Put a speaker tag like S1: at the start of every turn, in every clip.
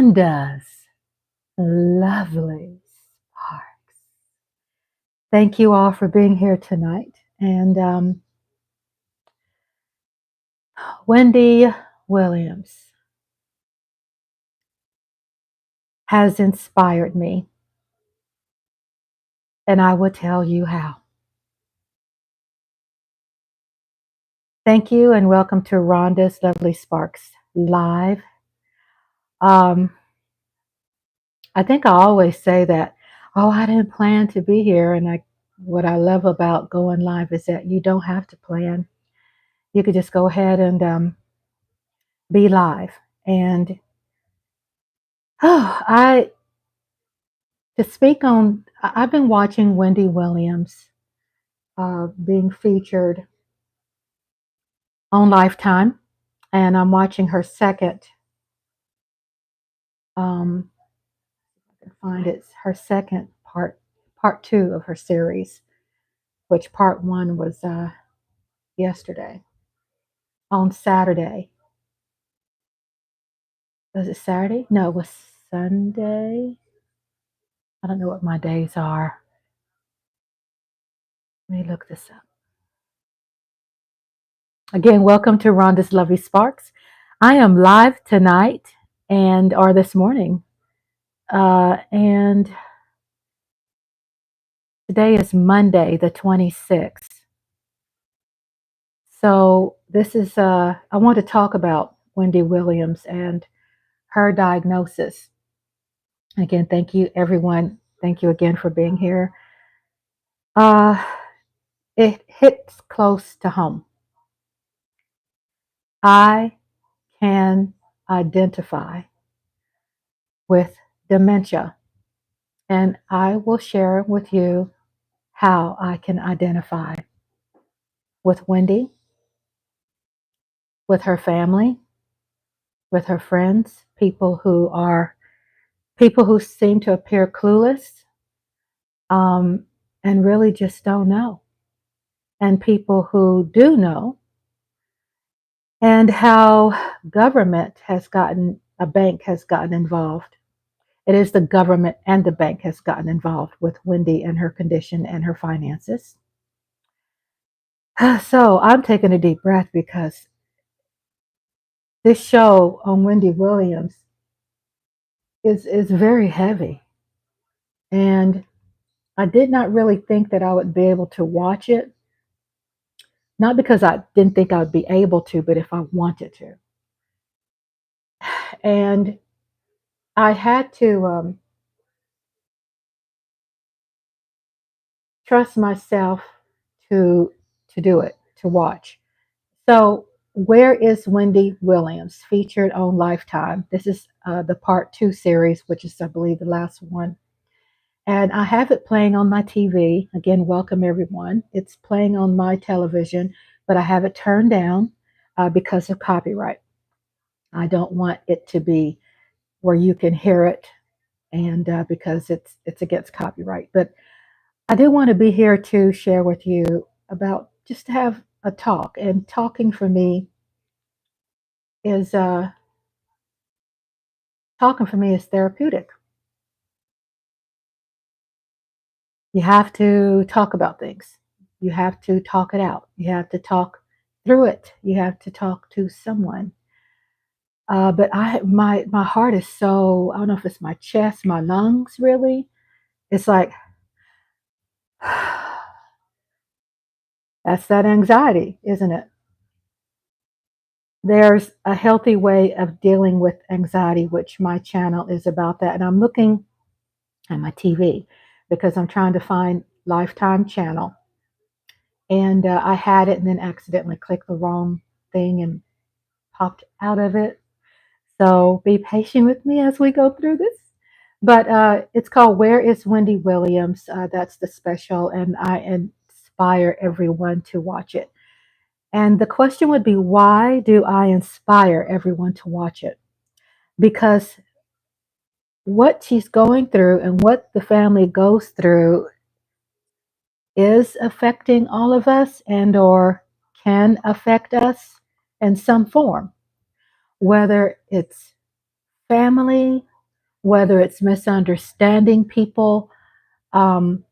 S1: Rhonda's lovely sparks. Thank you all for being here tonight. And Wendy Williams has inspired me, and I will tell you how. Thank you, and welcome to Rhonda's Lovely Sparks Live. Um, I think I always say that, oh, I didn't plan to be here. And what I love about going live is that you don't have to plan. You could just go ahead and be live. And I to speak on, I've been watching Wendy Williams being featured on Lifetime, and I'm watching her second. I can find it's her second part two of her series, which part one was yesterday on Saturday. Was it Saturday? No, it was Sunday. I don't know what my days are. Let me look this up. Again, welcome to Rhonda's Lovely Sparks. I am live tonight or this morning. And today is Monday, the 26th. So this is, I want to talk about Wendy Williams and her diagnosis. Again, thank you, everyone. Thank you again for being here. It hits close to home. I can identify with dementia, and I will share with you how I can identify with Wendy, with her family, with her friends, people who seem to appear clueless, and really just don't know, and people who do know, and how a bank has gotten involved. It is the government and the bank has gotten involved with Wendy and her condition and her finances. So I'm taking a deep breath because this show on Wendy Williams is very heavy. And I did not really think that I would be able to watch it. Not because I didn't think I would be able to, but if I wanted to. And I had to trust myself to do it, to watch. So, where is Wendy Williams featured on Lifetime? This is the part two series, which is, I believe, the last one. And I have it playing on my TV. Again, welcome everyone. It's playing on my television, but I have it turned down because of copyright. I don't want it to be where you can hear it, and because it's against copyright. But I do want to be here to share with you about just to have a talk. And is talking for me is therapeutic. You have to talk about things. You have to talk it out. You have to talk through it. You have to talk to someone. But my heart is so, I don't know if it's my chest, my lungs really. It's like that's that anxiety, isn't it? There's a healthy way of dealing with anxiety, which my channel is about that. And I'm looking at my TV because I'm trying to find Lifetime channel. And I had it and then accidentally clicked the wrong thing and popped out of it. So be patient with me as we go through this. But it's called Where is Wendy Williams? That's the special, and I inspire everyone to watch it. And the question would be, why do I inspire everyone to watch it? Because what she's going through and what the family goes through is affecting all of us and or can affect us in some form, whether it's family, whether it's misunderstanding people, um,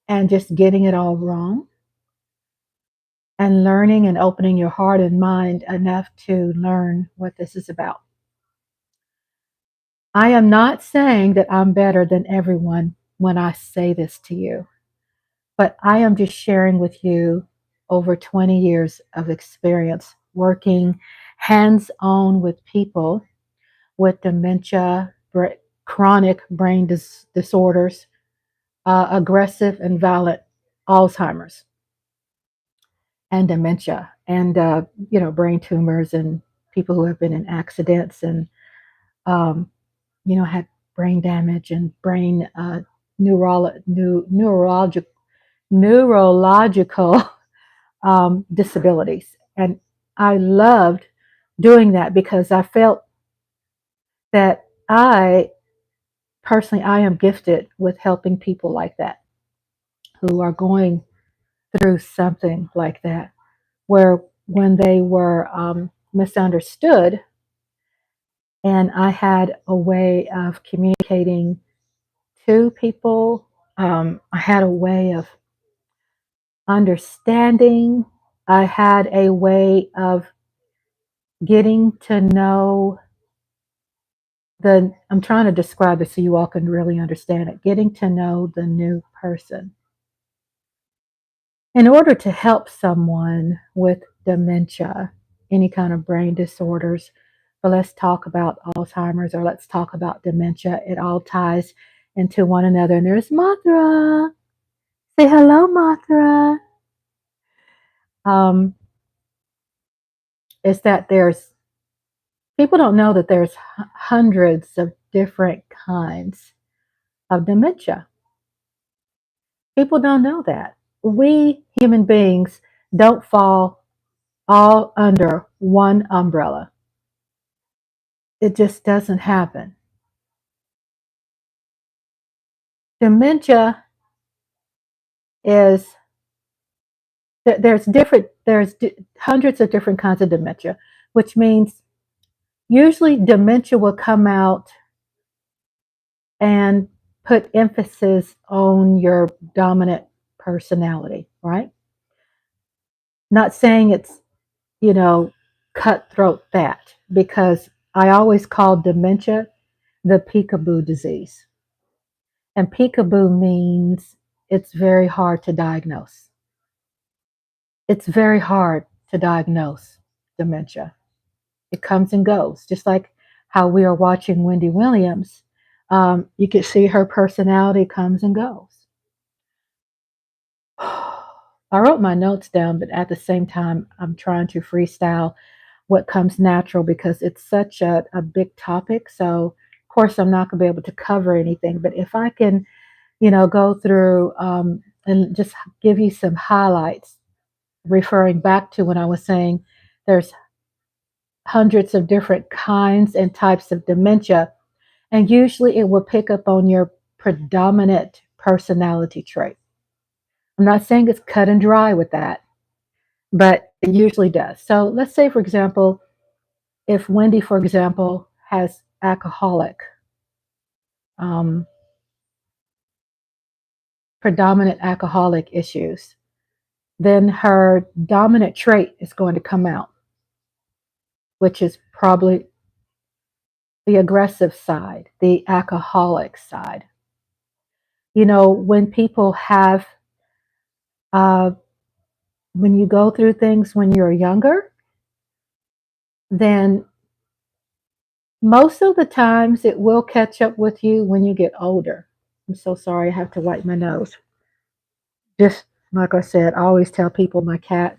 S1: and just getting it all wrong, and learning and opening your heart and mind enough to learn what this is about. I am not saying that I'm better than everyone when I say this to you, but I am just sharing with you over 20 years of experience working hands on with people with dementia, chronic brain disorders, aggressive and violent Alzheimer's, and dementia, and brain tumors, and people who have been in accidents, and um, had brain damage and brain neurological neurological disabilities. And I loved doing that because I felt that I am gifted with helping people like that who are going through something like that, where when they were misunderstood, and I had a way of communicating to people, I had a way of understanding, I had a way of getting to know I'm trying to describe it so you all can really understand it, getting to know the new person. In order to help someone with dementia, any kind of brain disorders, but let's talk about Alzheimer's or let's talk about dementia, it all ties into one another. And there's Mothra. Say hello, Mothra. Um, is that there's people don't know that there's hundreds of different kinds of dementia. People don't know that. We human beings don't fall all under one umbrella. It just doesn't happen. Dementia is there's hundreds of different kinds of dementia, which means usually dementia will come out and put emphasis on your dominant personality, right? Not saying it's, you know, cutthroat that, because I always call dementia the peekaboo disease. And peekaboo means it's very hard to diagnose. It's very hard to diagnose dementia. It comes and goes, just like how we are watching Wendy WIlliams. You can see her personality comes and goes. I wrote my notes down, but at the same time, I'm trying to freestyle what comes natural because it's such a big topic. So, of course, I'm not going to be able to cover anything. But if I can, go through and just give you some highlights, referring back to when I was saying there's hundreds of different kinds and types of dementia, and usually it will pick up on your predominant personality trait. I'm not saying it's cut and dry with that, but it usually does. So let's say, for example, if Wendy, for example, has alcoholic, um, predominant alcoholic issues, then her dominant trait is going to come out, which is probably the aggressive side, the alcoholic side. When people have, uh, when you go through things when you're younger, then most of the times it will catch up with you when you get older. I'm so sorry, I have to wipe my nose. Just like I said, I always tell people my cat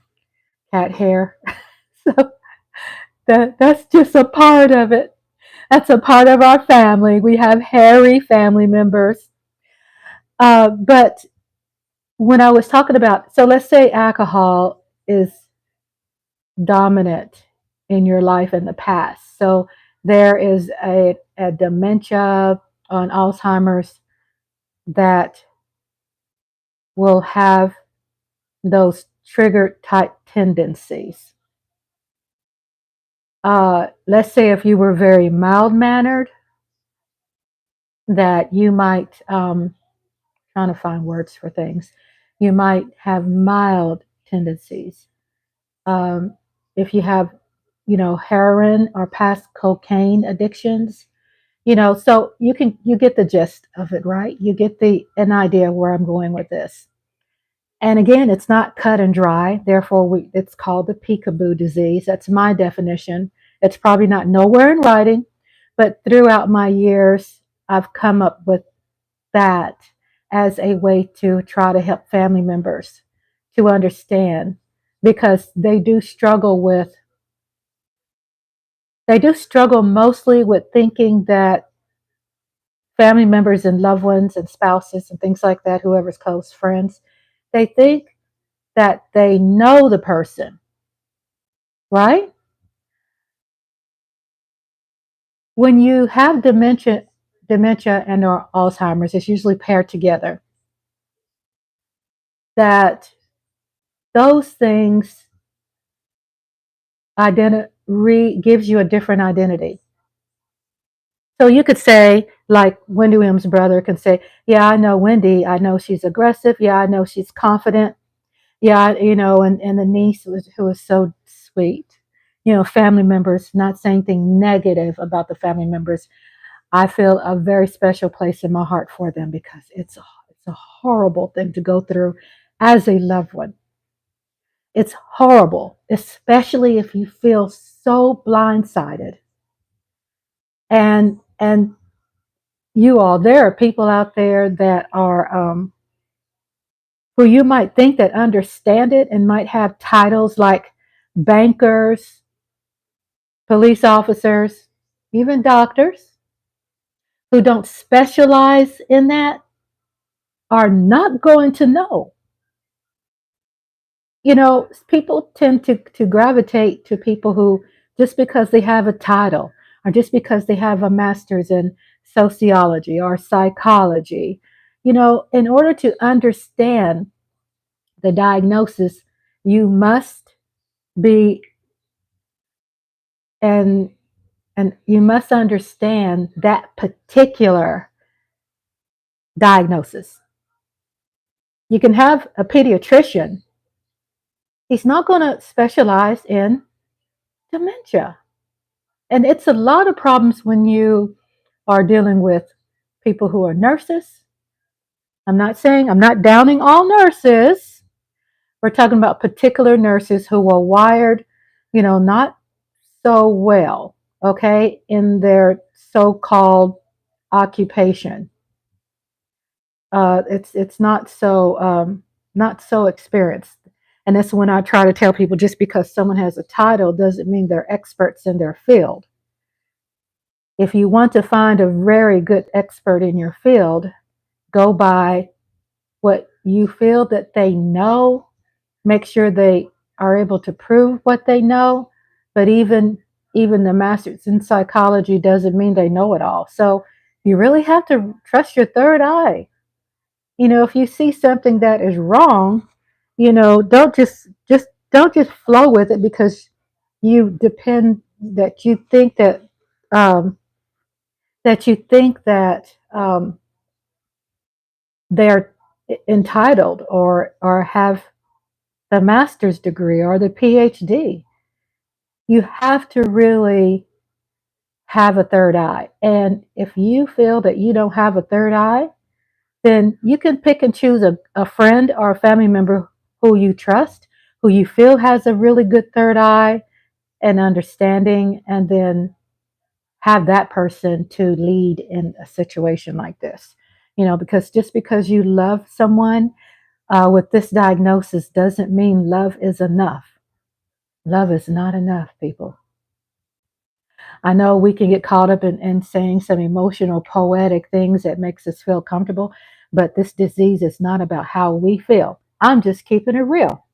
S1: hair. So that's just a part of it. That's a part of our family. We have hairy family members. But when I was talking about, so let's say alcohol is dominant in your life in the past. So there is a dementia on Alzheimer's that will have those triggered type tendencies. Let's say if you were very mild mannered, that you might, trying to find words for things, you might have mild tendencies. Um, if you have, heroin or past cocaine addictions, so you get the gist of it, right? You get an idea where I'm going with this. And again, it's not cut and dry. Therefore, it's called the peekaboo disease. That's my definition. It's probably not nowhere in writing, but throughout my years, I've come up with that as a way to try to help family members to understand, because they do struggle mostly with thinking that family members and loved ones and spouses and things like that, whoever's close friends, they think that they know the person, right? When you have dementia and or Alzheimer's, it's usually paired together. That those things gives you a different identity. So you could say, like Wendy Williams' brother can say, "Yeah, I know Wendy. I know she's aggressive. Yeah, I know she's confident. Yeah, and the niece who was so sweet. Family members, not saying anything negative about the family members. I feel a very special place in my heart for them because it's a horrible thing to go through as a loved one. It's horrible, especially if you feel so blindsided. And there are people out there that are who you might think that understand it and might have titles like bankers, police officers, even doctors who don't specialize in that are not going to know. People tend to gravitate to people who, just because they have a title or just because they have a master's in sociology or psychology, in order to understand the diagnosis, you must be and you must understand that particular diagnosis. You can have a pediatrician, he's not going to specialize in dementia. And it's a lot of problems when you are dealing with people who are nurses. I'm not downing all nurses. We're talking about particular nurses who are wired, not so well, okay, in their so-called occupation. It's not so experienced. And that's when I try to tell people, just because someone has a title doesn't mean they're experts in their field. If you want to find a very good expert in your field, go by what you feel that they know. Make sure they are able to prove what they know. But even the masters in psychology doesn't mean they know it all. So you really have to trust your third eye. If you see something that is wrong, don't just flow with it because you think um, that they're entitled or have the master's degree or the PhD. You have to really have a third eye. And if you feel that you don't have a third eye, then you can pick and choose a friend or a family member who you trust, who you feel has a really good third eye and understanding, and then have that person to lead in a situation like this. Because just because you love someone with this diagnosis doesn't mean love is enough. Love is not enough, people. I know we can get caught up in saying some emotional, poetic things that makes us feel comfortable, but this disease is not about how we feel. I'm just keeping it real.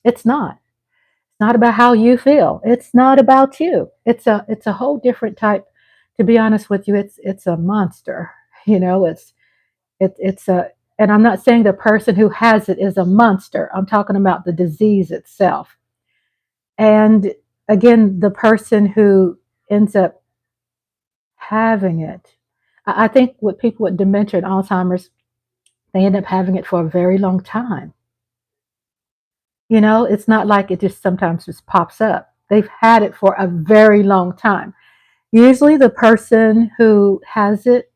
S1: It's not. It's not about how you feel. It's not about you. It's a whole different type. To be honest with you, it's a monster. It's a and I'm not saying the person who has it is a monster. I'm talking about the disease itself. And again, the person who ends up having it. I think with people with dementia and Alzheimer's, they end up having it for a very long time. It's not like it just sometimes just pops up. They've had it for a very long time. Usually, the person who has it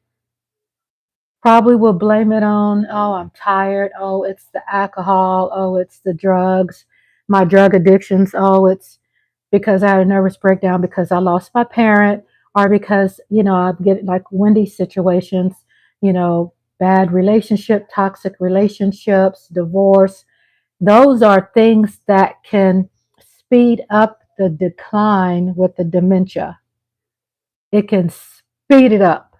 S1: probably will blame it on, oh, I'm tired. Oh, it's the alcohol. Oh, it's the drugs, my drug addictions. Oh, it's because I had a nervous breakdown because I lost my parent, or because, I get like Wendy's situations, bad relationship, toxic relationships, divorce. Those are things that can speed up the decline with the dementia. It can speed it up.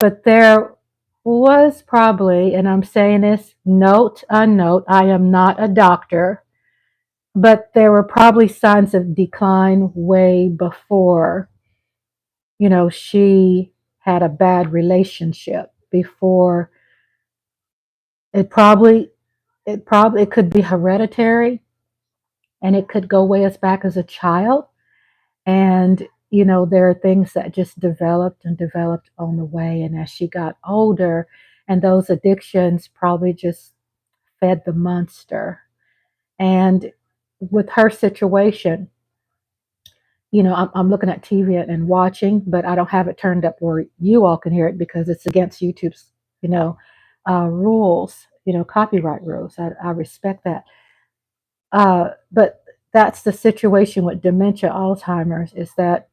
S1: But there was probably, and I'm saying this note, unnote, I am not a doctor, but there were probably signs of decline way before, she had a bad relationship, before it could be hereditary, and it could go way as back as a child. And, there are things that just developed and developed on the way. And as she got older, and those addictions probably just fed the monster. And with her situation, I'm looking at TV and watching, but I don't have it turned up where you all can hear it because it's against YouTube's, rules, copyright rules. I respect that. But that's the situation with dementia, Alzheimer's, is that,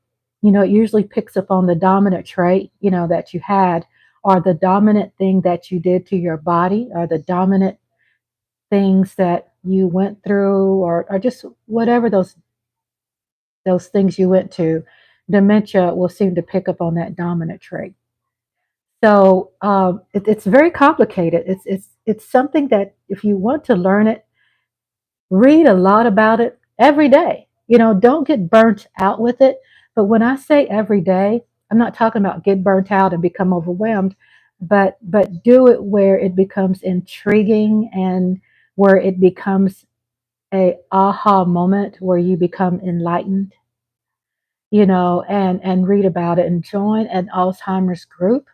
S1: it usually picks up on the dominant trait, that you had, or the dominant thing that you did to your body, or the dominant things that you went through, or just whatever those things you went to. Dementia will seem to pick up on that dominant trait. So it's very complicated. It's something that if you want to learn it, read a lot about it every day. Don't get burnt out with it. But when I say every day, I'm not talking about get burnt out and become overwhelmed, but do it where it becomes intriguing, and where it becomes a aha moment, where you become enlightened, and read about it and join an Alzheimer's group.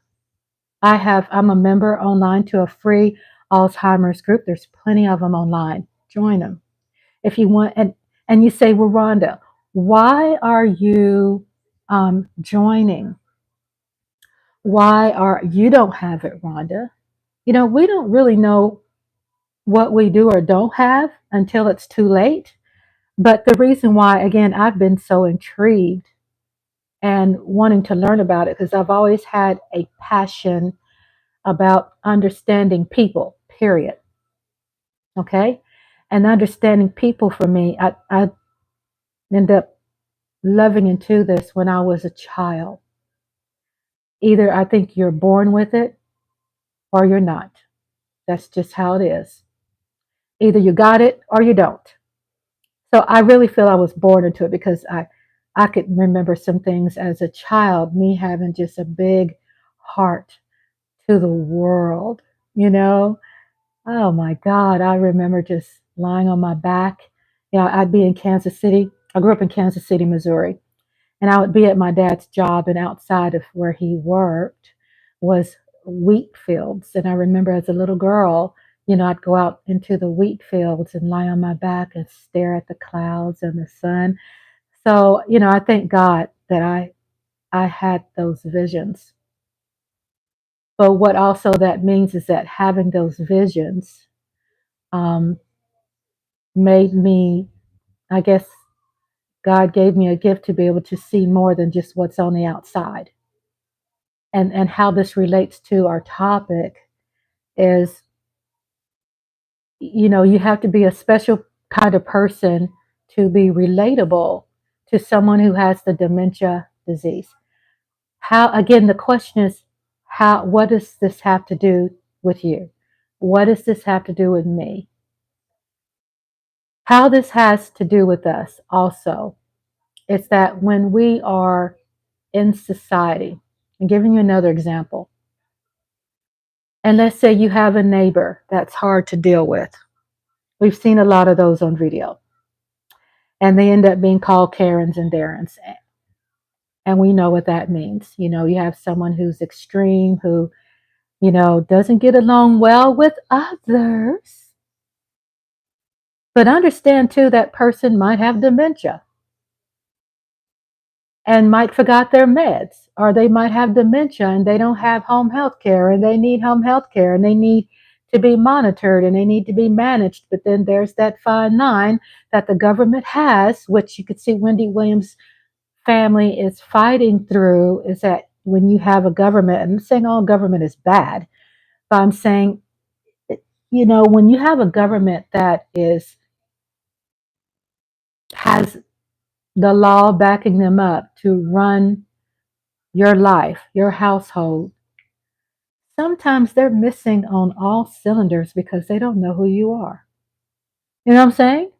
S1: I'm a member online to a free Alzheimer's group. There's plenty of them online. Join them if you want. And you say, well, Rhonda, why are you joining? Why are you don't have it, Rhonda? We don't really know what we do or don't have until it's too late. But the reason why, again, I've been so intrigued and wanting to learn about it, because I've always had a passion about understanding people, period. Okay. And understanding people, for me, I ended up loving into this when I was a child. Either I think you're born with it or you're not. That's just how it is. Either you got it or you don't. So I really feel I was born into it, because I could remember some things as a child, me having just a big heart to the world, you know? Oh my God, I remember just lying on my back. I'd be in Kansas City. I grew up in Kansas City, Missouri. And I would be at my dad's job, and outside of where he worked was wheat fields. And I remember as a little girl, I'd go out into the wheat fields and lie on my back and stare at the clouds and the sun. So, I thank God that I had those visions. But what also that means is that having those visions um, made me, I guess, God gave me a gift to be able to see more than just what's on the outside. And how this relates to our topic is, you have to be a special kind of person to be relatable to someone who has the dementia disease. How, again, the question is, what does this have to do with you? What does this have to do with me? How this has to do with us also is that when we are in society, I'm giving you another example. And let's say you have a neighbor that's hard to deal with. We've seen a lot of those on video. And they end up being called Karens and Darrens. And we know what that means. You have someone who's extreme, who, doesn't get along well with others. But understand too, that person might have dementia and might forgot their meds, or they might have dementia and they don't have home health care, and they need home health care, and they need to be monitored, and they need to be managed. But then there's that fine line that the government has, which you could see Wendy Williams' family is fighting through, is that when you have a government, and I'm saying all government is bad, but I'm saying, when you have a government that has the law backing them up to run your life, your household, sometimes they're missing on all cylinders because they don't know who you are. You know what I'm saying?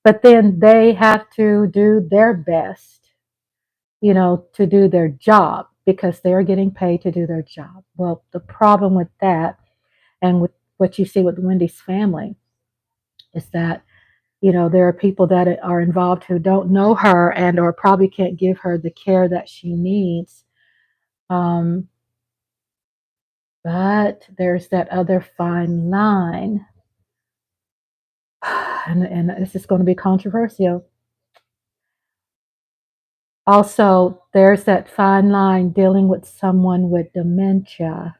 S1: But then they have to do their best, to do their job because they're getting paid to do their job. Well, the problem with that, and with what you see with Wendy's family, is that, there are people that are involved who don't know her and or probably can't give her the care that she needs. Um, but there's that other fine line, and this is going to be controversial. Also, there's that fine line dealing with someone with dementia.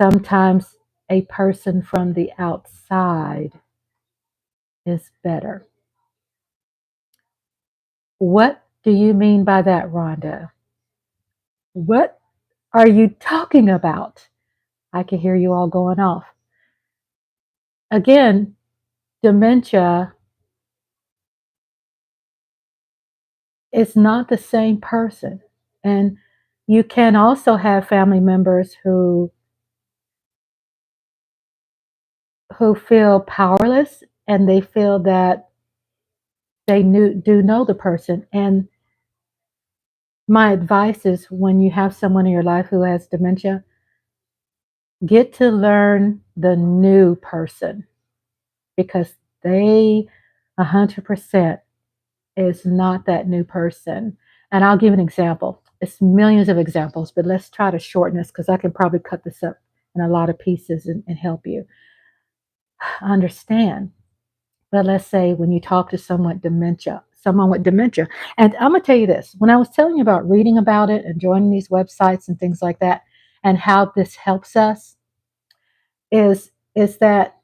S1: Sometimes a person from the outside is better. What do you mean by that, Rhonda? What are you talking about? I can hear you all going off. Again, dementia is not the same person. And you can also have family members who feel powerless, and they feel that they do know the person. And my advice is, when you have someone in your life who has dementia, get to learn the new person, because they 100% is not that new person. And I'll give an example. It's millions of examples, but let's try to shorten this because I can probably cut this up in a lot of pieces and help you understand. But let's say when you talk to someone with dementia, and I'm gonna tell you this: when I was telling you about reading about it and joining these websites and things like that, and how this helps us, is that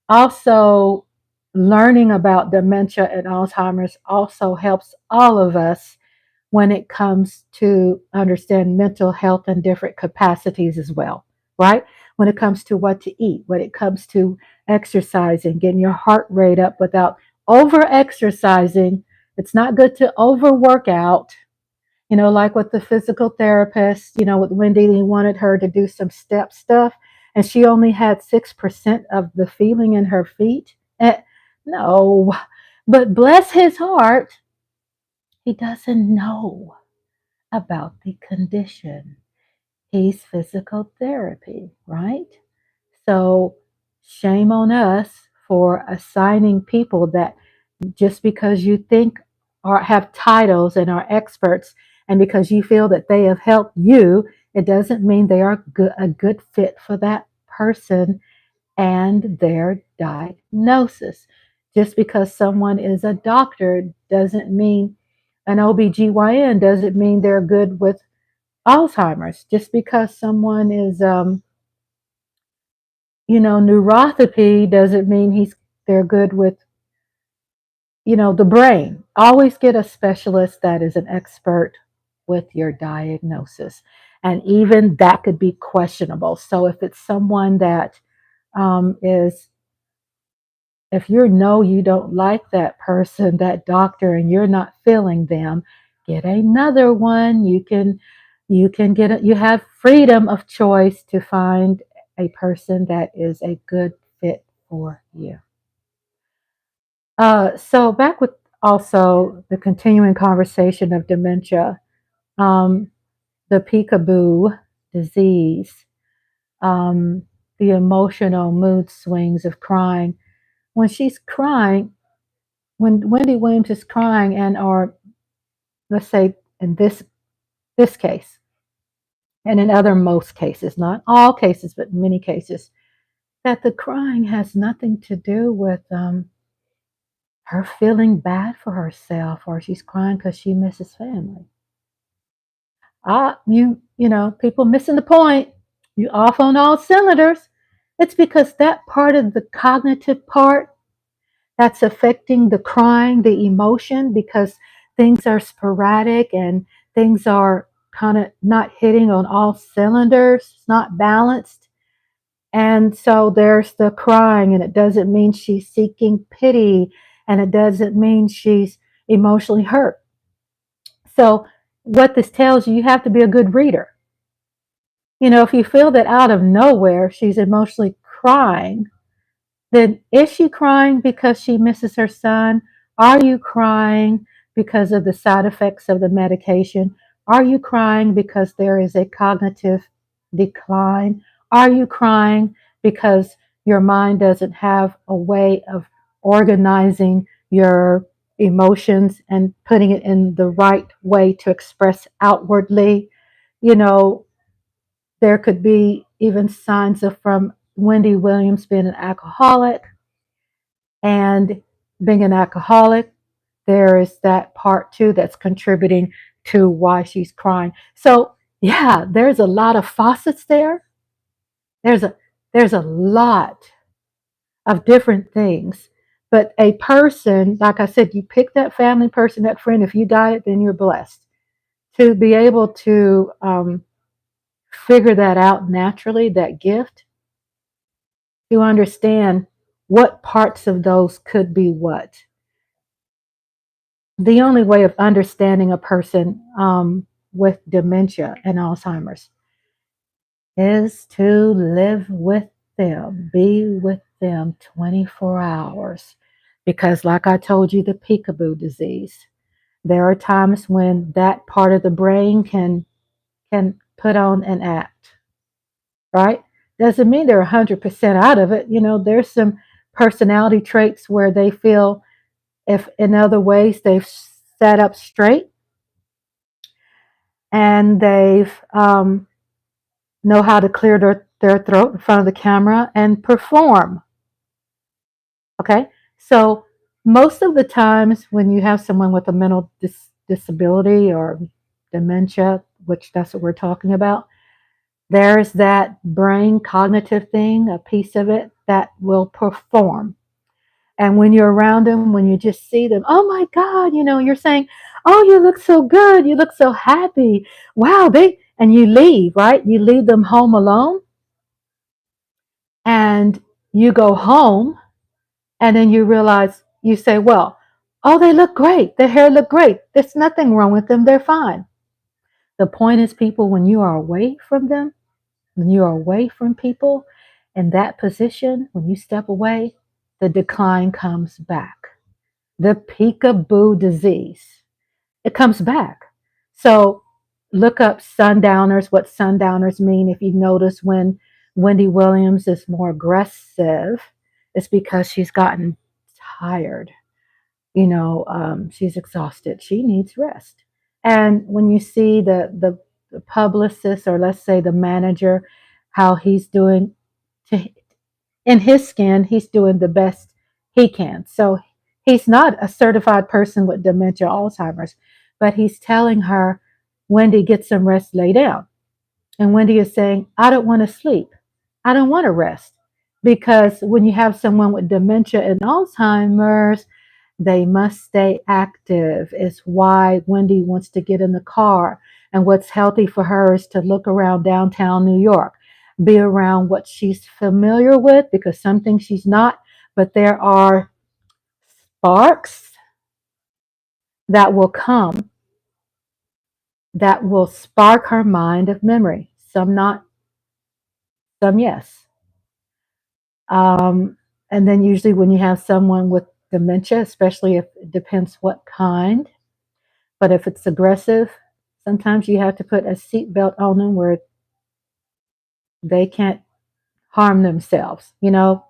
S1: also learning about dementia and Alzheimer's also helps all of us when it comes to understand mental health in different capacities as well, right? When it comes to what to eat, when it comes to exercising, getting your heart rate up without over exercising. It's not good to overwork out, like with the physical therapist, with Wendy, they wanted her to do some step stuff, and she only had 6% of the feeling in her feet. No, but bless his heart, he doesn't know about the condition. He's physical therapy, right? So shame on us for assigning people that, just because you think or have titles and are experts, and because you feel that they have helped you, it doesn't mean they are a good fit for that person and their diagnosis. Just because someone is a doctor doesn't mean, an OBGYN doesn't mean they're good with Alzheimer's. Just because someone is neuropathy doesn't mean they're good with, the brain. Always get a specialist that is an expert with your diagnosis. And even that could be questionable. So if it's someone that is, if you don't like that person, that doctor, and you're not feeling them, get another one. You have freedom of choice to find a person that is a good fit for you. So back with also the continuing conversation of dementia, um, the peekaboo disease, um, the emotional mood swings of crying. When she's crying, when Wendy Williams is crying and or let's say in this case, and in other most cases, not all cases, but many cases, that the crying has nothing to do with her feeling bad for herself, or she's crying because she misses family. People missing the point. You off on all cylinders. It's because that part of the cognitive part that's affecting the crying, the emotion, because things are sporadic and things are kind of not hitting on all cylinders. It's not balanced. And so there's the crying, and it doesn't mean she's seeking pity, and it doesn't mean she's emotionally hurt. So, what this tells you, you have to be a good reader. If you feel that out of nowhere she's emotionally crying, then is she crying because she misses her son? Are you crying because of the side effects of the medication? Are you crying because there is a cognitive decline? Are you crying because your mind doesn't have a way of organizing your emotions and putting it in the right way to express outwardly? You know, there could be even signs of from Wendy Williams being an alcoholic, and being an alcoholic, there is that part too that's contributing to why she's crying. So yeah, there's a lot of faucets there. There's a there's a lot of different things. But a person, like I said, you pick that family person, that friend. If you got it, then you're blessed to be able to figure that out naturally. That gift to understand what parts of those could be what. The only way of understanding a person with dementia and Alzheimer's is to live with them, be with them 24 hours. Because, like I told you, the peekaboo disease, there are times when that part of the brain can put on an act, right? Doesn't mean they're 100% out of it. There's some personality traits where they feel, if in other ways they've sat up straight and they've know how to clear their throat in front of the camera and perform. Okay, so most of the times when you have someone with a mental disability or dementia, which that's what we're talking about, there's that brain cognitive thing, a piece of it that will perform. And when you're around them, when you just see them, oh my God, you're saying, oh, you look so good. You look so happy. Wow, and you leave, right? You leave them home alone, and you go home, and then you realize, you say, well, oh, they look great. Their hair look great. There's nothing wrong with them. They're fine. The point is, people, when you are away from them, when you are away from people in that position, when you step away, the decline comes back. The peekaboo disease, it comes back. So look up sundowners, what sundowners mean. If you notice when Wendy Williams is more aggressive, it's because she's gotten tired. She's exhausted. She needs rest. And when you see the publicist, or let's say the manager, how he's doing to, in his skin, he's doing the best he can. So he's not a certified person with dementia, Alzheimer's, but he's telling her, Wendy, get some rest, lay down. And Wendy is saying, I don't want to sleep. I don't want to rest. Because when you have someone with dementia and Alzheimer's, they must stay active. Is why Wendy wants to get in the car. And what's healthy for her is to look around downtown New York, be around what she's familiar with, because some things she's not, but there are sparks that will come that will spark her mind of memory. Some not, some yes. And then usually when you have someone with dementia, especially if it depends what kind, but if it's aggressive, sometimes you have to put a seatbelt on them where they can't harm themselves,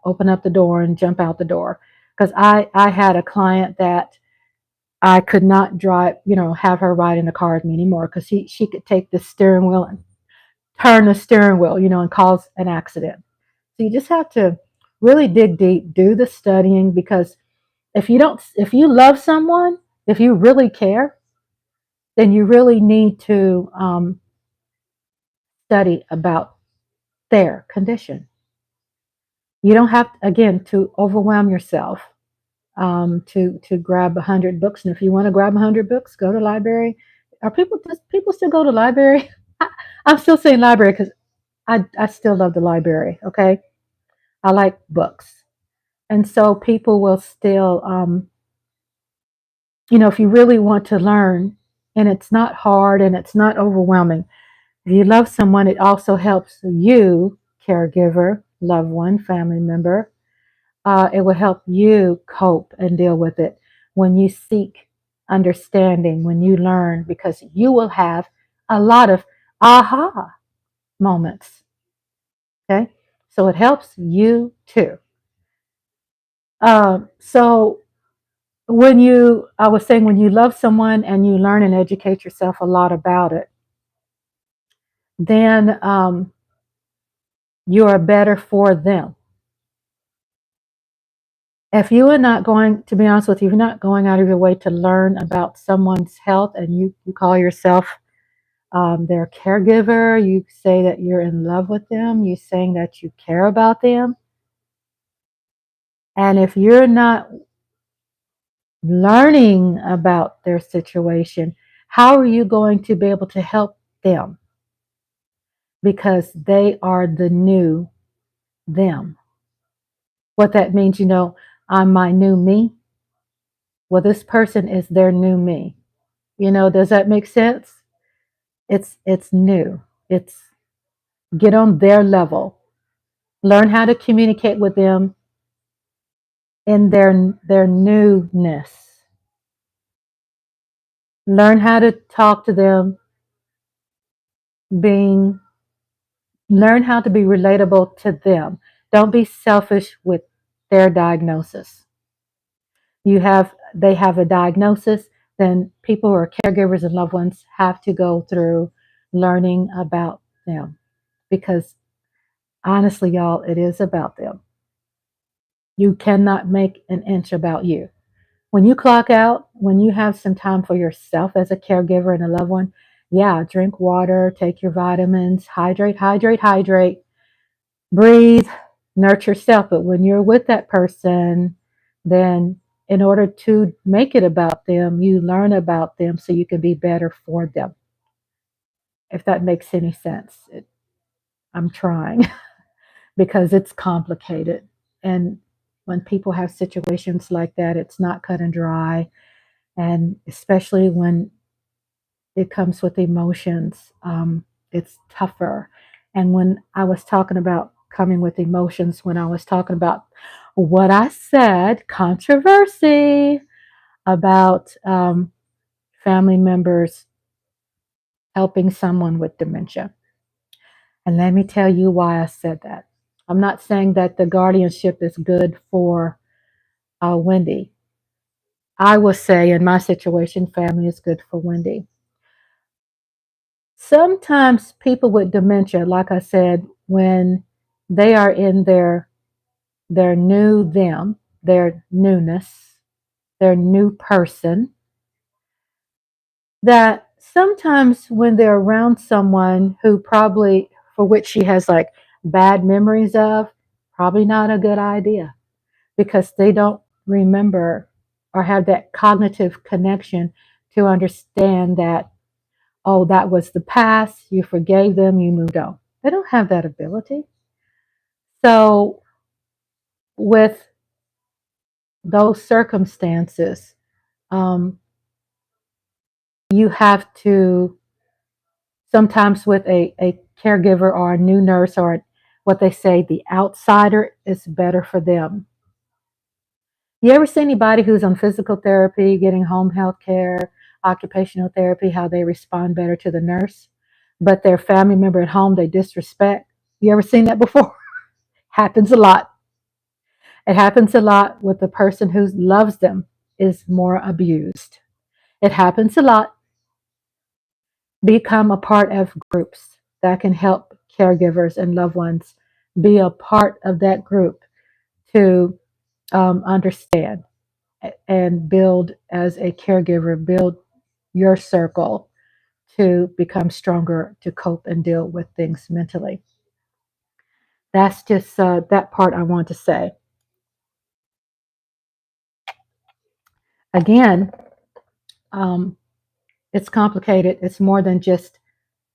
S1: open up the door and jump out the door. Because I had a client that I could not drive, have her ride in the car with me anymore because she could take the steering wheel and turn the steering wheel, and cause an accident. So you just have to really dig deep, do the studying, because if you love someone, if you really care, then you really need to study about their condition. You don't have, again, to overwhelm yourself, to grab 100 books. And if you want to grab 100 books, go to the library. Does people still go to the library? I'm still saying library because I still love the library. Okay, I like books, and so people will still, if you really want to learn, and it's not hard and it's not overwhelming. If you love someone, it also helps you, caregiver, loved one, family member. It will help you cope and deal with it when you seek understanding, when you learn, because you will have a lot of aha moments. Okay, so it helps you too. So I was saying, when you love someone and you learn and educate yourself a lot about it, then you are better for them. If you are not going, to be honest with you, if you're not going out of your way to learn about someone's health, and you call yourself their caregiver, you say that you're in love with them, you saying that you care about them, and if you're not learning about their situation, how are you going to be able to help them? Because they are the new them. What that means, I'm my new me. Well, this person is their new me. Does that make sense? It's new. It's get on their level. Learn how to communicate with them in their newness. Learn how to talk to them being learn how to be relatable to them. Don't be selfish with their diagnosis. They have a diagnosis, then people who are caregivers and loved ones have to go through learning about them, because honestly, y'all, it is about them. You cannot make an inch about you. When you clock out, when you have some time for yourself as a caregiver and a loved one, yeah, drink water, take your vitamins, hydrate, hydrate, hydrate, breathe, nurture yourself. But when you're with that person, then in order to make it about them, you learn about them so you can be better for them. If that makes any sense, I'm trying because it's complicated. And when people have situations like that, it's not cut and dry. And especially when it comes with emotions, it's tougher. And when I was talking about coming with emotions, when I was talking about what I said, controversy about family members helping someone with dementia. And let me tell you why I said that. I'm not saying that the guardianship is good for Wendy. I will say in my situation, family is good for Wendy. Sometimes people with dementia, like I said, when they are in their new them, their newness, their new person, that sometimes when they're around someone who probably, for which she has like bad memories of, probably not a good idea, because they don't remember or have that cognitive connection to understand that, oh, that was the past, you forgave them, you moved on. They don't have that ability. So, with those circumstances, um, you have to, sometimes with a caregiver or a new nurse, or what they say, the outsider is better for them. You ever see anybody who's on physical therapy, getting home health care, occupational therapy, how they respond better to the nurse, but their family member at home they disrespect? You ever seen that before? Happens a lot. It happens a lot with the person who loves them is more abused. It happens a lot. Become a part of groups that can help caregivers and loved ones be a part of that group to understand and build as a caregiver, build your circle to become stronger to cope and deal with things mentally. That's just that part I want to say. Again, um, it's complicated. It's more than just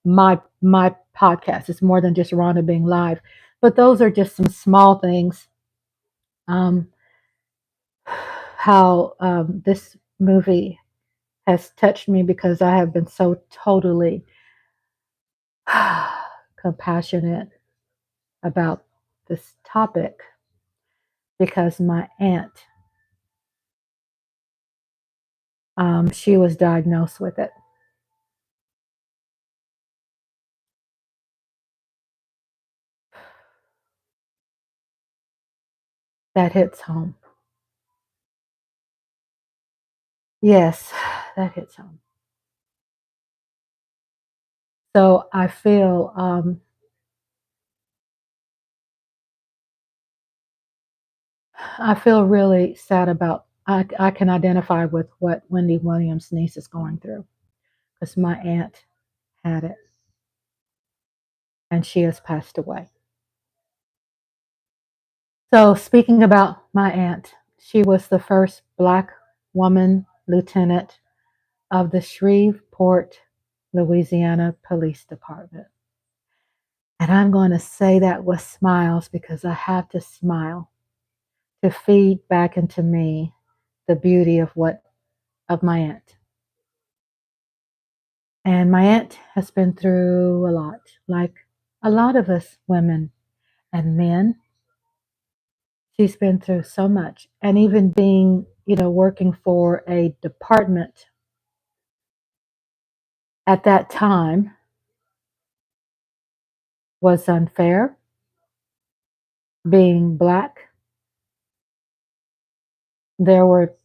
S1: my podcast. It's more than just Rhonda being live. But those are just some small things. Um, how this movie has touched me because I have been so totally compassionate about this topic because my aunt, she was diagnosed with it. That hits home. Yes, that hits home. So I feel really sad about. I can identify with what Wendy Williams' niece is going through because my aunt had it and she has passed away. So speaking about my aunt, she was the first Black woman lieutenant of the Shreveport, Louisiana Police Department. And I'm going to say that with smiles because I have to smile to feed back into me the beauty of my aunt. And my aunt has been through a lot, like a lot of us women and men. She's been through so much. And even being, working for a department at that time was unfair. Being Black, there were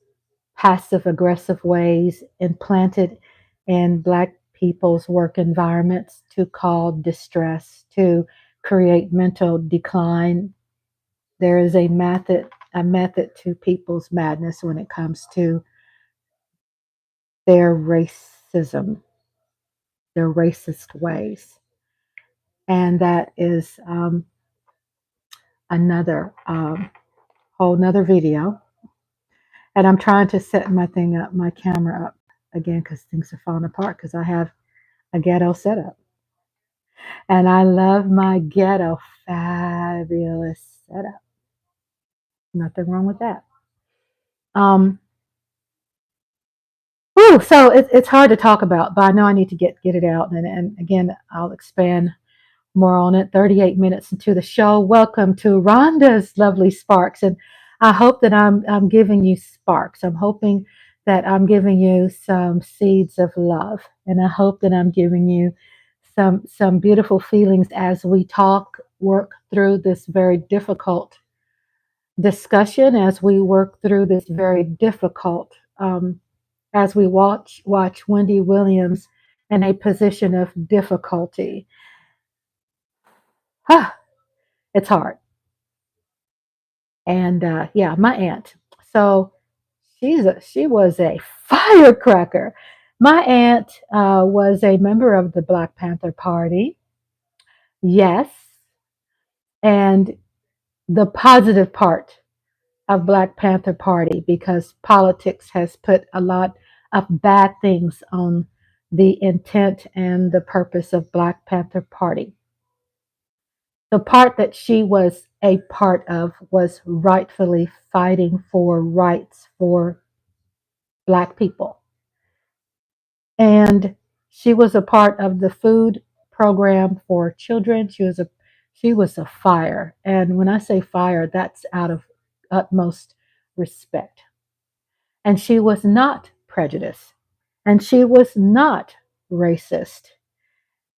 S1: passive aggressive ways implanted in Black people's work environments to cause distress, to create mental decline. There is a method to people's madness when it comes to their racism, their racist ways. And that is another whole nother video. And I'm trying to set my camera up again because things are falling apart because I have a ghetto setup. And I love my ghetto fabulous setup. Nothing wrong with that. Um, so it's hard to talk about, but I know I need to get it out. And again, I'll expand more on it. 38 minutes into the show. Welcome to Rhonda's Lovely Sparks. And I hope that I'm giving you sparks. I'm hoping that I'm giving you some seeds of love. And I hope that I'm giving you some beautiful feelings as we work through this very difficult discussion, as we work through this very difficult, as we watch Wendy Williams in a position of difficulty. Ah, it's hard. And yeah, my aunt. So she was a firecracker. My aunt was a member of the Black Panther Party. Yes, and the positive part of Black Panther Party because politics has put a lot of bad things on the intent and the purpose of Black Panther Party. The part that she was a part of was rightfully fighting for rights for Black people. And she was a part of the food program for children. She was a fire. And when I say fire, that's out of utmost respect. And she was not prejudiced. And she was not racist.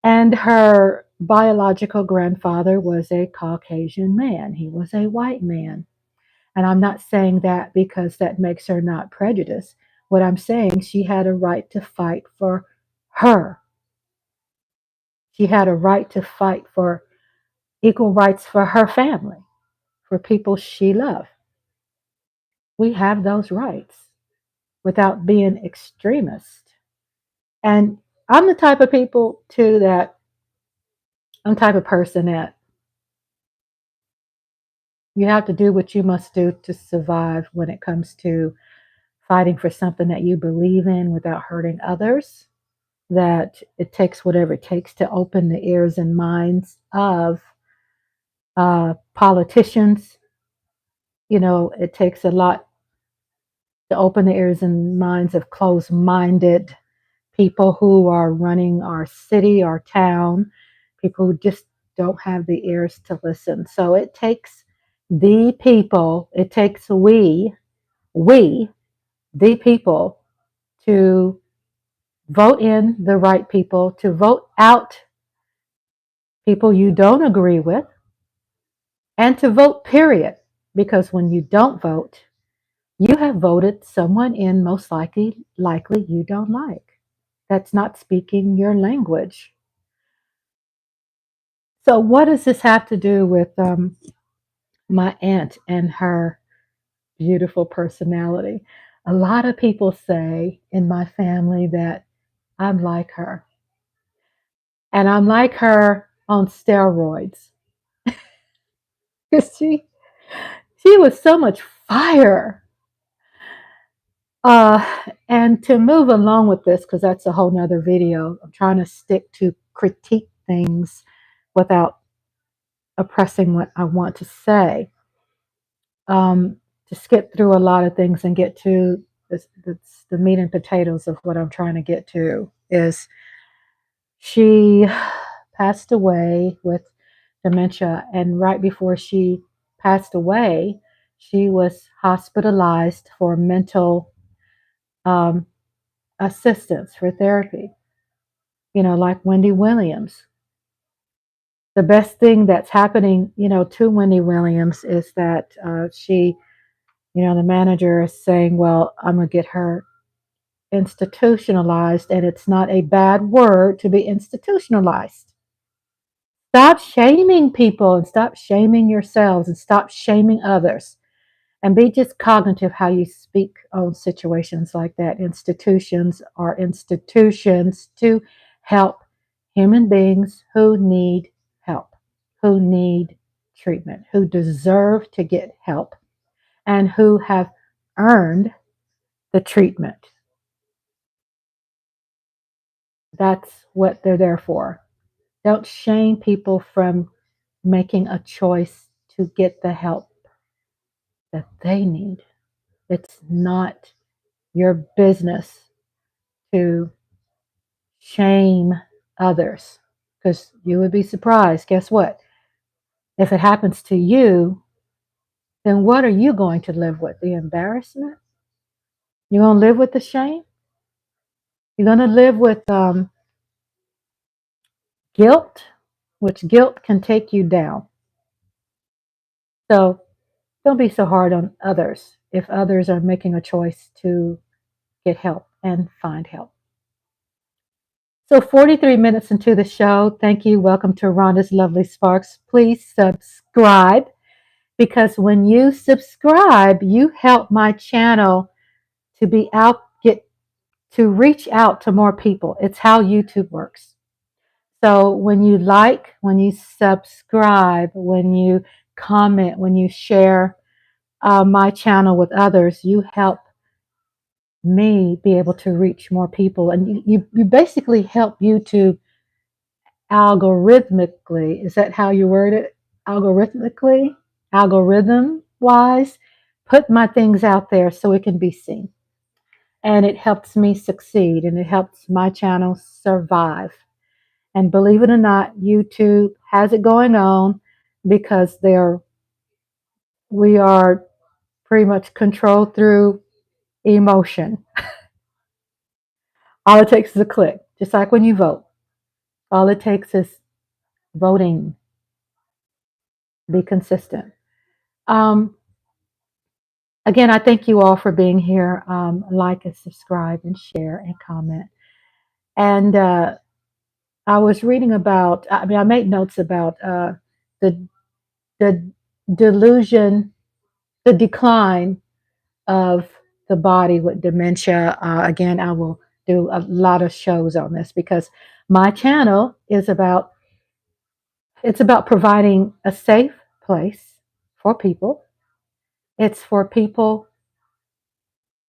S1: And her biological grandfather was a Caucasian man. He was a white man. And I'm not saying that because that makes her not prejudiced. what I'm saying, she had a right to fight for her. She had a right to fight for equal rights for her family, for people she loved. We have those rights without being extremist. And I'm the type of people too that I'm the type of person that you have to do what you must do to survive when it comes to fighting for something that you believe in without hurting others. That it takes whatever it takes to open the ears and minds of politicians. You know, it takes a lot to open the ears and minds of closed minded people who are running our city, our town, people who just don't have the ears to listen. So it takes the people, it takes we, the people, to vote in the right people, to vote out people you don't agree with, and to vote, period. Because when you don't vote, you have voted someone in most likely you don't like. That's not speaking your language. So, what does this have to do with my aunt and her beautiful personality? A lot of people say in my family that I'm like her, and I'm like her on steroids. she she was so much fire. Uh, and to move along with this, because that's a whole nother video, I'm trying to stick to critique things without oppressing what I want to say. um, to skip through a lot of things and get to the meat and potatoes of what I'm trying to get to is she passed away with dementia. And right before she passed away, she was hospitalized for mental um, assistance for therapy, you know, like Wendy Williams. The best thing that's happening, you know, to Wendy Williams is that she, you know, the manager is saying, well, I'm going to get her institutionalized, and it's not a bad word to be institutionalized. Stop shaming people and stop shaming yourselves and stop shaming others and be just cognitive how you speak on situations like that. Institutions are institutions to help human beings who need help, who need treatment, who deserve to get help, and who have earned the treatment. That's what they're there for. Don't shame people from making a choice to get the help that they need. It's not your business to shame others because you would be surprised. Guess what? If it happens to you, then what are you going to live with? The embarrassment? You're going to live with the shame? You're going to live with guilt, which guilt can take you down. So don't be so hard on others if others are making a choice to get help and find help. So 43 minutes into the show. Thank you. Welcome to Rhonda's Lovely Sparks. Please subscribe because when you subscribe, you help my channel to be out, get to reach out to more people. It's how YouTube works. So when you like, when you subscribe, when you comment, when you share my channel with others, you help me be able to reach more people. And you basically help YouTube algorithmically. Is that how you word it? Algorithmically? Algorithm wise? Put my things out there so it can be seen. And it helps me succeed and it helps my channel survive. And believe it or not, YouTube has it going on because we are pretty much controlled through emotion. All it takes is a click, just like when you vote. All it takes is voting. Be consistent. Um, Again, I thank you all for being here. Like and subscribe and share and comment. And I was reading about, I mean, I made notes about the, the delusion, the decline of the body with dementia. Again, I will do a lot of shows on this because my channel is about, it's about providing a safe place for people. It's for people,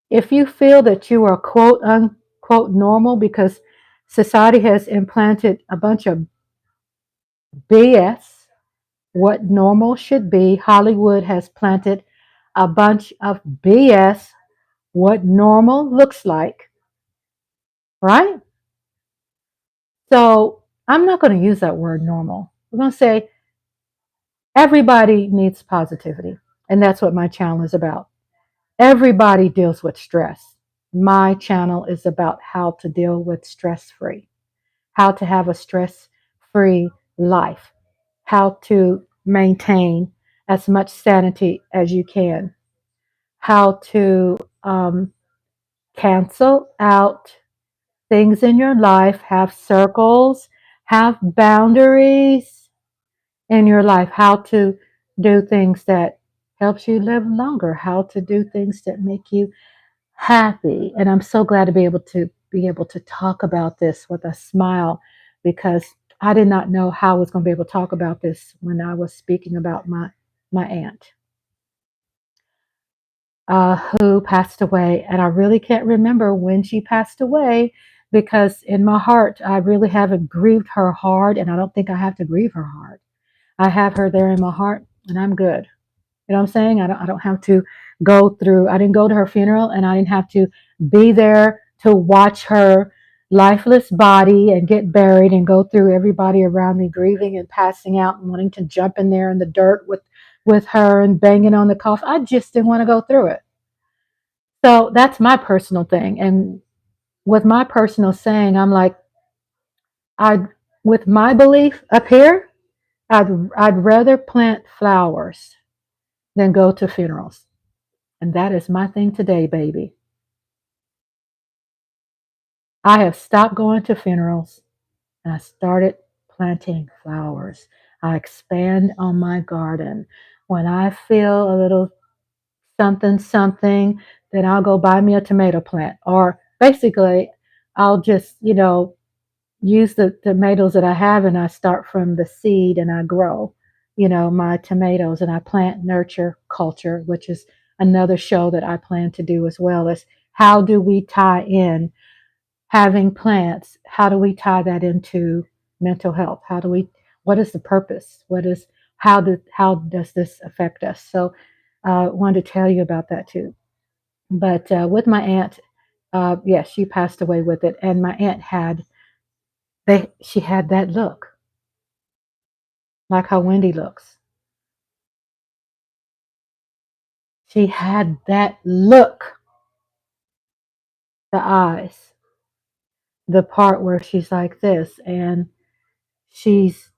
S1: if you feel that you are quote unquote normal, because society has implanted a bunch of BS, what normal should be. Hollywood has planted a bunch of BS, what normal looks like, right? So I'm not going to use that word normal. I'm going to say everybody needs positivity. And that's what my channel is about. Everybody deals with stress. My channel is about how to deal with stress free, how to have a stress free life, how to maintain as much sanity as you can, how to cancel out things in your life, have circles, have boundaries in your life, how to do things that helps you live longer, how to do things that make you happy. And I'm so glad to be able to talk about this with a smile, because I did not know how I was going to be able to talk about this when I was speaking about my aunt, who passed away. And I really can't remember when she passed away, because in my heart, I really haven't grieved her hard. And I don't think I have to grieve her hard. I have her there in my heart, and I'm good. You know what I'm saying? I don't have to go through, I didn't go to her funeral, and I didn't have to be there to watch her lifeless body and get buried and go through everybody around me grieving and passing out and wanting to jump in there in the dirt with her and banging on the coffin. I just didn't want to go through it. So that's my personal thing. And with my personal saying, I'm like, I, with my belief up here, I'd rather plant flowers than go to funerals. And that is my thing today, baby. I have stopped going to funerals and I started planting flowers. I expand on my garden. When I feel a little something, something, then I'll go buy me a tomato plant. Or basically, I'll just, use the tomatoes that I have, and I start from the seed and I grow, my tomatoes, and I plant, nurture, culture, which is another show that I plan to do as well. Is how do we tie in having plants? How do we tie that into mental health? What is the purpose? How does this affect us? So I wanted to tell you about that too. But with my aunt, yes, she passed away with it, and my aunt she had that look, like how Wendy looks. She had that look, the eyes, the part where she's like this, and she's,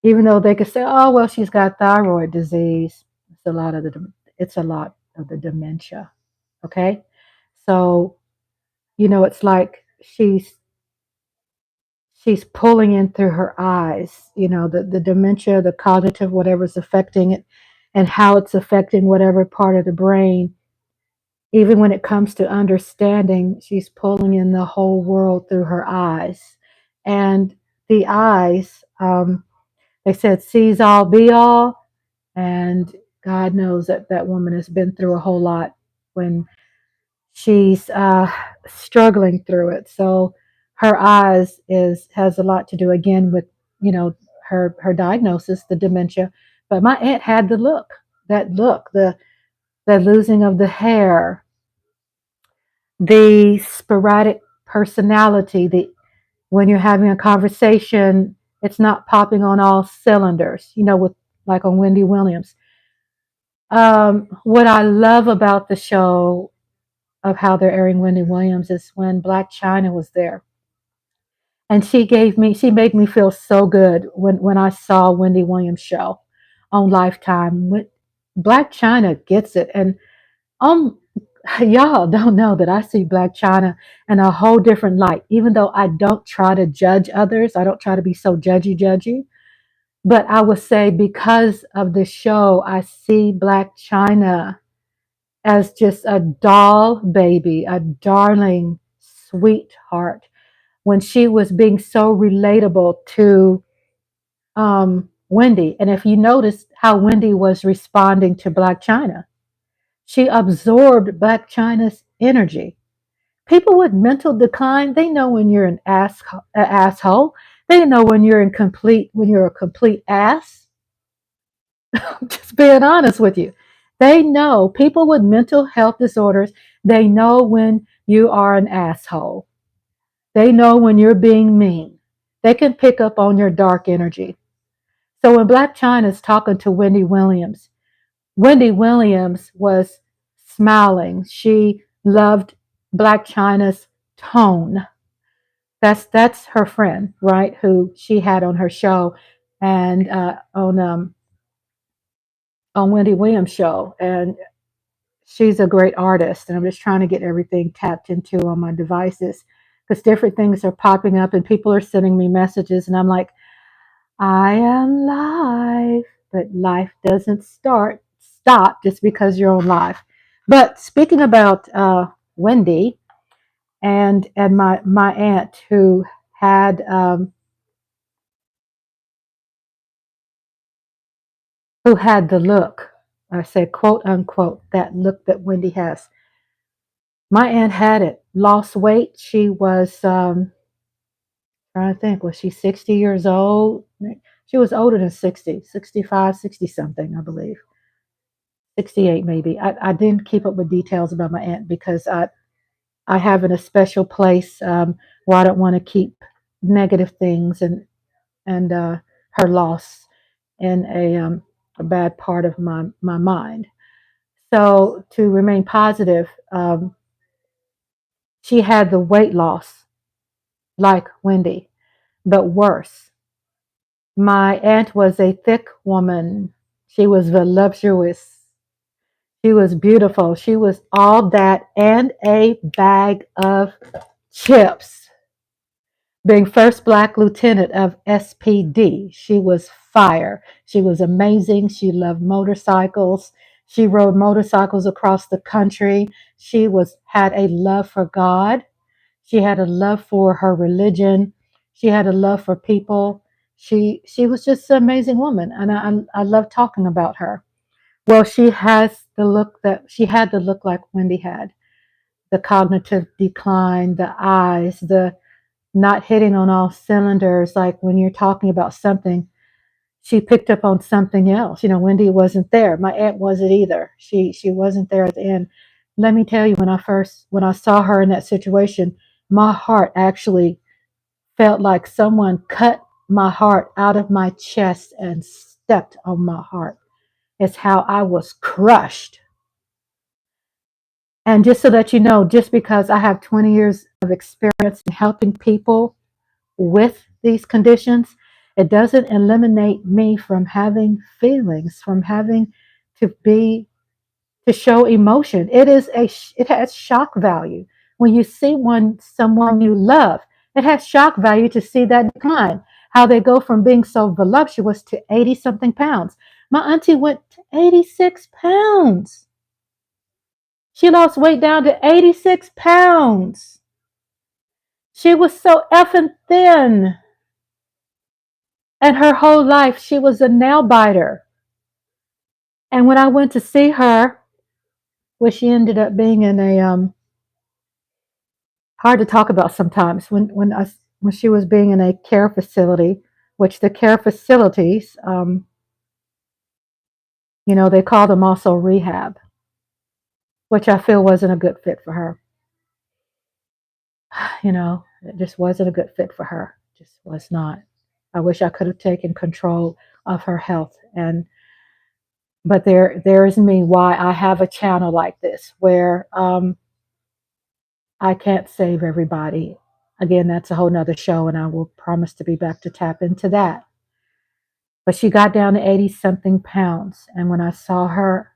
S1: even though they could say, oh well, she's got thyroid disease. It's a lot of the dementia. Okay, so it's like she's pulling in through her eyes. The dementia, the cognitive, whatever's affecting it, and how it's affecting whatever part of the brain. Even when it comes to understanding, she's pulling in the whole world through her eyes. And the eyes, they said, sees all, be all. And God knows that that woman has been through a whole lot when she's struggling through it. So her eyes has a lot to do again with, you know, her diagnosis, the dementia. But my aunt had the losing of the hair, the sporadic personality, the when you're having a conversation, it's not popping on all cylinders, with like on Wendy WIlliams. What I love about the show of how they're airing Wendy WIlliams is when blacchyna was there. And she made me feel so good when I saw Wendy WIlliams show on Lifetime. Blacchyna gets it. And Um, y'all don't know that I see Black China in a whole different light. Even though I don't try to judge others, I don't try to be so judgy. But I would say because of the show, I see Black China as just a doll baby, a darling sweetheart. When she was being so relatable to Wendy, and if you notice how Wendy was responding to Black China, she absorbed Black China's energy. People with mental decline, they know when you're an asshole. They know when you're a complete ass. Just being honest with you. They know people with mental health disorders, they know when you are an asshole. They know when you're being mean. They can pick up on your dark energy. So when Black China is talking to Wendy Williams was smiling. She loved Black China's tone. That's her friend, right? Who she had on her show and on Wendy Williams' show, and she's a great artist. And I'm just trying to get everything tapped into on my devices because different things are popping up and people are sending me messages, and I'm like, I am live, but life doesn't stop just because you're on live. But speaking about Wendy and my aunt had who had the look, I say quote unquote, that look that Wendy has. My aunt had it. Lost weight. She was trying to think. Was she 60 years old? She was older than 60, 65, 60 something, I believe. 68 maybe. I didn't keep up with details about my aunt because I have in a special place where I don't want to keep negative things and her loss in a bad part of my mind. So to remain positive, she had the weight loss like Wendy, but worse. My aunt was a thick woman. She was voluptuous. She was beautiful. She was all that and a bag of chips. Being first black lieutenant of SPD, she was fire. She was amazing. She loved motorcycles. She rode motorcycles across the country. She had a love for God. She had a love for her religion. She had a love for people. She was just an amazing woman, and I love talking about her. Well, she had the look like Wendy had, the cognitive decline, the eyes, the not hitting on all cylinders. Like when you're talking about something, she picked up on something else. Wendy wasn't there. My aunt wasn't either. She wasn't there at the end. Let me tell you, when I saw her in that situation, my heart actually felt like someone cut my heart out of my chest and stepped on my heart. It's how I was crushed. And just so that you know, just because I have 20 years of experience in helping people with these conditions, it doesn't eliminate me from having feelings, from having to be to show emotion. It has shock value. When you see someone you love, it has shock value to see that decline. How they go from being so voluptuous to 80 something pounds. My auntie went to 86 pounds. She lost weight down to 86 pounds. She was so effing thin. And her whole life, she was a nail biter. And when I went to see her, where she ended up being in a hard to talk about sometimes when she was being in a care facility, which the care facilities, they call them also rehab, which I feel wasn't a good fit for her. It just wasn't a good fit for her. It just was not. I wish I could have taken control of her health, but there is me why I have a channel like this where I can't save everybody. Again, that's a whole nother show, and I will promise to be back to tap into that. But she got down to 80 something pounds. And when I saw her,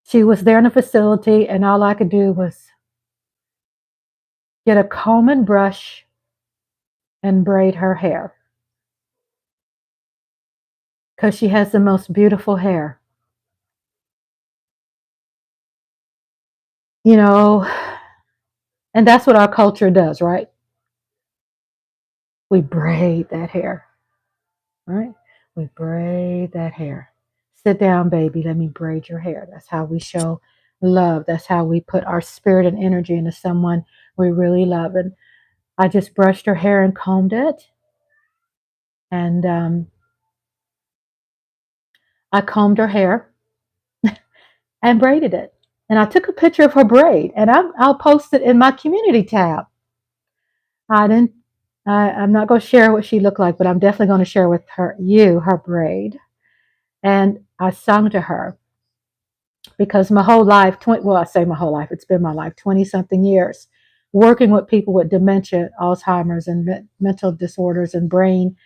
S1: She was there in the facility, and all I could do was get a comb and brush and braid her hair because she has the most beautiful hair. You know, and that's what our culture does, right? We braid that hair, right? We braid that hair. Sit down, baby. Let me braid your hair. That's how we show love. That's how we put our spirit and energy into someone we really love. And I just brushed her hair and combed it. And I combed her hair and braided it. And I took a picture of her braid, and I'll post it in my community tab. I didn't. I'm not going to share what she looked like, but I'm definitely going to share with her braid. And I sung to her because my whole life, well, I say my whole life, it's been my life, 20 something years, working with people with dementia, Alzheimer's, and mental disorders and brain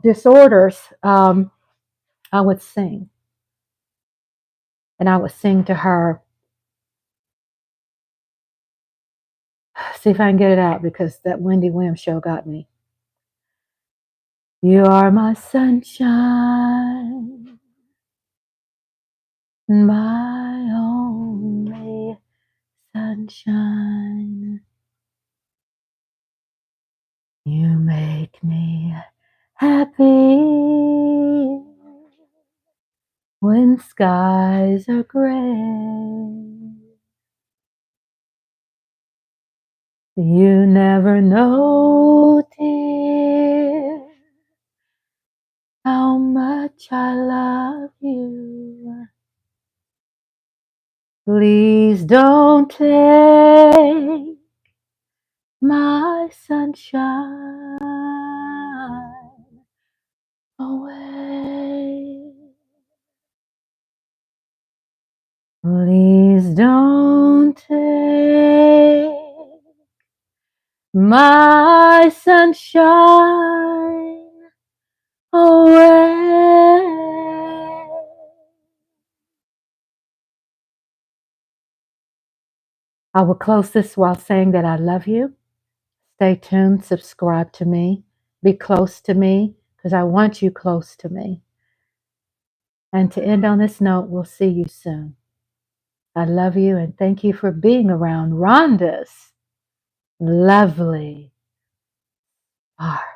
S1: disorders. I would sing, and I would sing to her. See if I can get it out because that Wendy Williams show got me. You are my sunshine, my only sunshine. You make me happy when skies are gray. You never know, dear, how much I love you. Please don't take my sunshine away. Please don't take my sunshine away. I will close this while saying that I love you. Stay tuned, subscribe to me, be close to me because I want you close to me. And to end on this note, we'll see you soon. I love you and thank you for being around Rhonda's lovely heart.